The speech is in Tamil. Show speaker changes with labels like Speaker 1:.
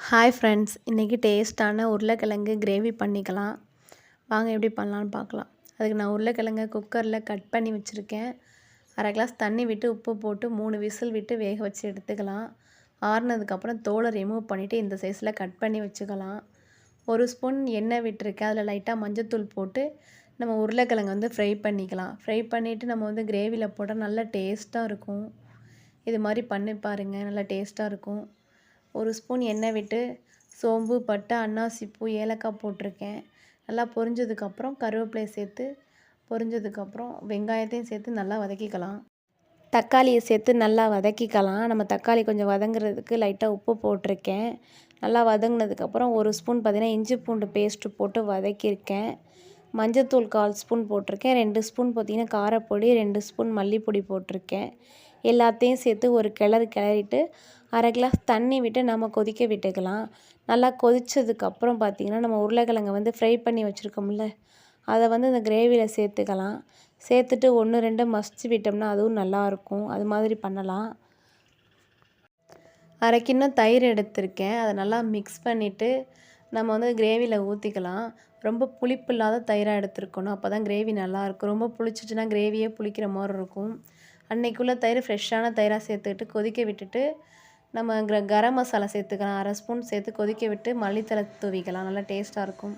Speaker 1: ஹாய் ஃப்ரெண்ட்ஸ், இன்றைக்கி டேஸ்ட்டான உருளைக்கிழங்கு கிரேவி பண்ணிக்கலாம். வாங்க எப்படி பண்ணலான்னு பார்க்கலாம். அதுக்கு நான் உருளைக்கிழங்கை குக்கரில் கட் பண்ணி வச்சுருக்கேன். அரை கிளாஸ் தண்ணி விட்டு உப்பு போட்டு 3 விசில் விட்டு வேக வச்சு எடுத்துக்கலாம். ஆறுனதுக்கப்புறம் தோலை ரிமூவ் பண்ணிவிட்டு இந்த சைஸில் கட் பண்ணி வச்சுக்கலாம். 1 ஸ்பூன் எண்ணெய் விட்டுருக்கேன். அதில் லைட்டாக மஞ்சத்தூள் போட்டு நம்ம உருளைக்கிழங்கு ஃப்ரை பண்ணிக்கலாம். ஃப்ரை பண்ணிவிட்டு நம்ம கிரேவியில் போட்டால் நல்லா டேஸ்ட்டாக இருக்கும். இது மாதிரி பண்ணி பாருங்கள், நல்லா டேஸ்ட்டாக இருக்கும். 1 ஸ்பூன் எண்ணெய் விட்டு சோம்பு, பட்டை, அன்னாசிப்பூ, ஏலக்காய் போட்டிருக்கேன். நல்லா பொரிஞ்சதுக்கப்புறம் கருவேப்பிலையை சேர்த்து பொரிஞ்சதுக்கப்புறம் வெங்காயத்தையும் சேர்த்து நல்லா வதக்கிக்கலாம். தக்காளியை சேர்த்து நல்லா வதக்கிக்கலாம். நம்ம தக்காளி கொஞ்சம் வதங்குறதுக்கு லைட்டாக உப்பு போட்டிருக்கேன். நல்லா வதங்கினதுக்கப்புறம் 1 ஸ்பூன் பார்த்திங்கன்னா இஞ்சி பூண்டு பேஸ்ட்டு போட்டு வதக்கியிருக்கேன். மஞ்சத்தூள் 1/4 ஸ்பூன் போட்டிருக்கேன். 2 ஸ்பூன் பார்த்திங்கன்னா காரப்பொடி, 2 ஸ்பூன் மல்லிப்பொடி போட்டிருக்கேன். எல்லாத்தையும் சேர்த்து ஒரு கிளறிட்டு அரை கிளாஸ் தண்ணி விட்டு நம்ம கொதிக்க விட்டுக்கலாம். நல்லா கொதித்ததுக்கப்புறம் பார்த்திங்கன்னா நம்ம உருளைக்கிழங்கை ஃப்ரை பண்ணி வச்சுருக்கோம்ல, அதை இந்த கிரேவியில் சேர்த்துக்கலாம். சேர்த்துட்டு 1, 2 மசிச்சு விட்டோம்னா அதுவும் நல்லாயிருக்கும். அது மாதிரி பண்ணலாம். அரை கிண்ணம் தயிர் எடுத்திருக்கேன். அதை நல்லா மிக்ஸ் பண்ணிவிட்டு நம்ம கிரேவியில் ஊற்றிக்கலாம். ரொம்ப புளிப்பு இல்லாத தயிராக எடுத்துருக்கணும். அப்போ தான் கிரேவி நல்லாயிருக்கும். ரொம்ப புளிச்சிச்சுன்னா கிரேவியே புளிக்கிற மாதிரி இருக்கும். அன்றைக்குள்ள தயிர் ஃப்ரெஷ்ஷான தயிராக சேர்த்துக்கிட்டு கொதிக்க விட்டுட்டு நம்ம கரம் மசாலா சேர்த்துக்கலாம். அரை ஸ்பூன் சேர்த்து கொதிக்க விட்டு மல்லித்தழை தூவிக்கலாம். நல்லா டேஸ்ட்டாக இருக்கும்.